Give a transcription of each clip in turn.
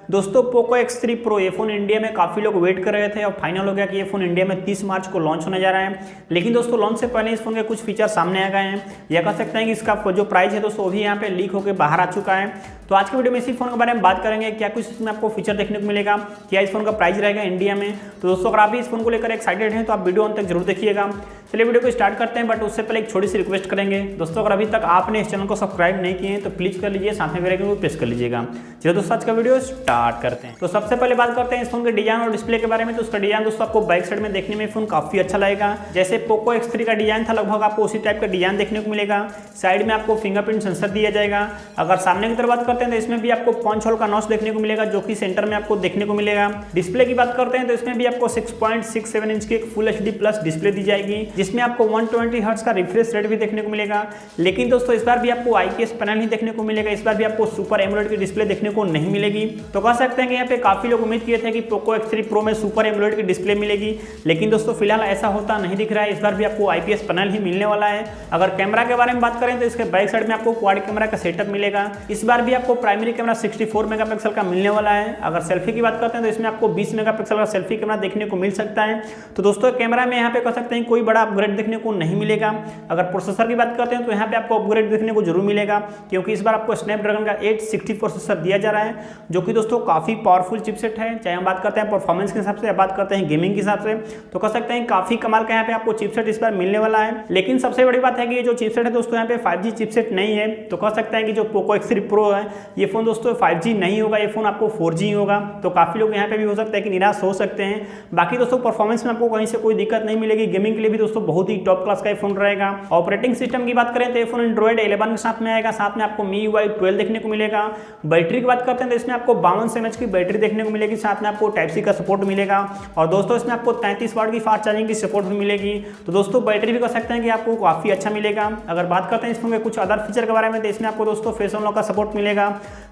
दोस्तों Poco X3 Pro ये phone India में काफ़ी लोग वेट कर रहे थे और फाइनल हो गया कि ये फ़ोन इंडिया में 30 मार्च को लॉन्च होने जा रहा है। लेकिन दोस्तों लॉन्च से पहले इस फ़ोन के कुछ फीचर सामने आ गए हैं। यह कह सकते हैं कि इसका जो प्राइस है दोस्तों वो भी यहाँ पे लीक होकर बाहर आ चुका है। तो आज की वीडियो में इसी फोन के बारे में बात करेंगे, क्या कुछ इसमें आपको फीचर देखने को मिलेगा, क्या इस फोन का प्राइस रहेगा इंडिया में। तो दोस्तों अगर आप भी इस फोन को लेकर एक्साइटेड हैं तो आप वीडियो अंत तक जरूर देखिएगा। चलिए वीडियो को स्टार्ट करते हैं, बट उससे पहले एक छोटी सी रिक्वेस्ट करेंगे दोस्तों, अगर अभी तक आपने इस चैनल को सब्सक्राइब नहीं किए हैं तो प्लीज कर लीजिए, साथ में बेल आइकन को प्रेस कर लीजिएगा। चलिए दोस्तों आज का वीडियो स्टार्ट करते हैं। तो सबसे पहले बात करते हैं इस फोन के डिजाइन और डिस्प्ले के बारे में। तो उसका डिजाइन दोस्तों आपको बैक साइड में देखने में फोन काफी अच्छा लगेगा। जैसे पोको X3 का डिजाइन था लगभग आपको उसी टाइप का डिजाइन देखने को मिलेगा। साइड में आपको फिंगरप्रिंट सेंसर दिया जाएगा। अगर सामने की तरफ बात करते हैं तो इसमें भी आपको 5 होल का नॉच देखने को मिलेगा, जो कि सेंटर में आपको देखने को मिलेगा। डिस्प्ले की बात करते हैं तो इसमें भी आपको 6.67 इंच की एक फुल HD प्लस डिस्प्ले दी जाएगी, जिसमें आपको 120 हर्ट्ज का रिफ्रेश रेट भी देखने को मिलेगा। लेकिन दोस्तों इस बार भी आपको IPS पैनल ही देखने को मिलेगा, इस बार भी आपको सुपर एमोलेड की डिस्प्ले देखने को नहीं मिलेगी। तो कह सकते हैं कि यहाँ पे काफी लोग उम्मीद किए थे कि पोको X3 Pro में सुपर एमोलेड की डिस्प्ले मिलेगी, लेकिन दोस्तों फिलहाल ऐसा होता नहीं दिख रहा है। इस बार भी आपको IPS पैनल ही मिलने वाला है। अगर कैमरा के बारे में बात करें तो इसके बैक साइड में आपको क्वाड कैमरा का सेटअप मिलेगा। इस बार भी आपको प्राइमरी कैमरा 64 मेगापिक्सल का मिलने वाला है। अगर सेल्फी की बात करते हैं तो इसमें आपको 20 मेगापिक्सल का सेल्फी कैमरा देखने को मिल सकता है। तो दोस्तों कैमरा में यहाँ पे कह सकते हैं कोई बड़ा अपग्रेड देखने को नहीं मिलेगा। अगर प्रोसेसर की बात करते हैं तो यहाँ पे आपको अपग्रेड देखने को जरूर मिलेगा, क्योंकि इस बार आपको स्नैपड्रैगन का 860 प्रोसेसर दिया जा रहा है, जो कि दोस्तों काफी पावरफुल चिपसेट है। चाहे हम बात करते हैं परफॉर्मेंस के हिसाब से या बात करते हैं गेमिंग के हिसाब से, तो कह सकते हैं काफी कमाल का यहाँ पे आपको चिपसेट इस बार मिलने वाला है। लेकिन सबसे बड़ी बात है कि ये जो चिपसेट है दोस्तों यहाँ पे 5G चिपसेट नहीं है। तो कह सकते हैं कि जो पोको X3 Pro है ये फोन दोस्तों 5G नहीं होगा, ये फोन आपको 4G होगा। तो काफी लोग यहाँ पे भी हो सकता है कि निराश हो सकते हैं। बाकी दोस्तों परफॉर्मेंस में आपको कहीं से कोई दिक्कत नहीं मिलेगी। गेमिंग के लिए भी दोस्तों बहुत ही टॉप क्लास का फोन रहेगा। ऑपरेटिंग सिस्टम की बात करें तो ये फोन एंड्रॉइड 11 के साथ में आएगा, साथ में आपको MIUI 12 देखने को मिलेगा। बैटरी की बात करते हैं तो इसमें आपको 52 mAh की बैटरी देखने को मिलेगी, साथ में आपको Type-C का सपोर्ट मिलेगा। और दोस्तों इसमें आपको 33 वाट की फास्ट चार्जिंग की सपोर्ट भी मिलेगी। तो दोस्तों बैटरी भी कह सकते हैं कि आपको काफी अच्छा मिलेगा। अगर बात करते हैं इस फोन के कुछ अदर फीचर के बारे में तो इसमें आपको दोस्तों फेस अनलॉक का सपोर्ट मिलेगा,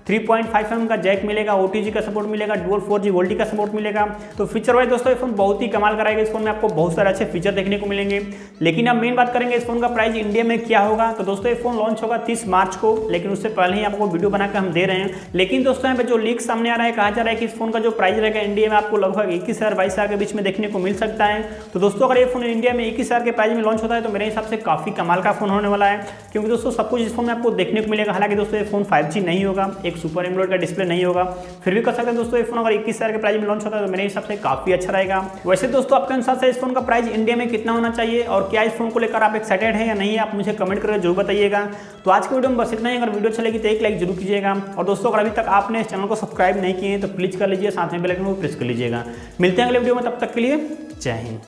3.5 mm का जैक मिलेगा, OTG का सपोर्ट मिलेगा, डुअल 4G वोल्टी का सपोर्ट मिलेगा। तो फीचर वाइज दोस्तों ये फोन बहुत ही कमाल कराएगा। इस फोन में आपको बहुत सारे अच्छे फीचर देखने को मिलेंगे। लेकिन अब मेन बात करेंगे इस फोन का प्राइस इंडिया में क्या होगा। तो दोस्तों ये फोन लॉन्च होगा 30 मार्च को, लेकिन उससे पहले ही आपको वीडियो बनाकर हम दे रहे हैं। लेकिन दोस्तों यहाँ पे जो लीक सामने आ रहा है, कहा जा रहा है कि इस फोन का जो प्राइस रहेगा इंडिया में आपको लगभग 21,000-22,000 के बीच में देखने को मिल सकता है। तो दोस्तों अगर ये फोन इंडिया में 21,000 के प्राइस में लॉन्च होता है तो मेरे हिसाब से काफी कमाल का फोन होने वाला है, क्योंकि दोस्तों सब कुछ इस फोन में आपको देखने को मिलेगा। हालांकि दोस्तों ये फोन 5G नहीं होगा, एक सुपर एमोलेड का डिस्प्ले नहीं होगा, फिर भी कह सकते हैं दोस्तों ये फोन अगर 21,000 के प्राइस में लॉन्च होता है तो मेरे हिसाब से काफी अच्छा रहेगा। वैसे दोस्तों आपके अनुसार से इस फोन का प्राइस इंडिया में कितना होना चाहिए और क्या इस फोन को लेकर आप एक्साइटेड हैं या नहीं, आप मुझे कमेंट करके जरूर बताइएगा। तो आज की वीडियो में बस इतना ही। अगर वीडियो अच्छा लगी तो एक लाइक जरूर कीजिएगा, और दोस्तों अगर अभी तक आपने इस चैनल को सब्सक्राइब नहीं किए तो प्लीज कर लीजिए, साथ में बेल आइकन को प्रेस कर लीजिएगा। मिलते हैं अगले वीडियो में, तब तक के लिए जय हिंद।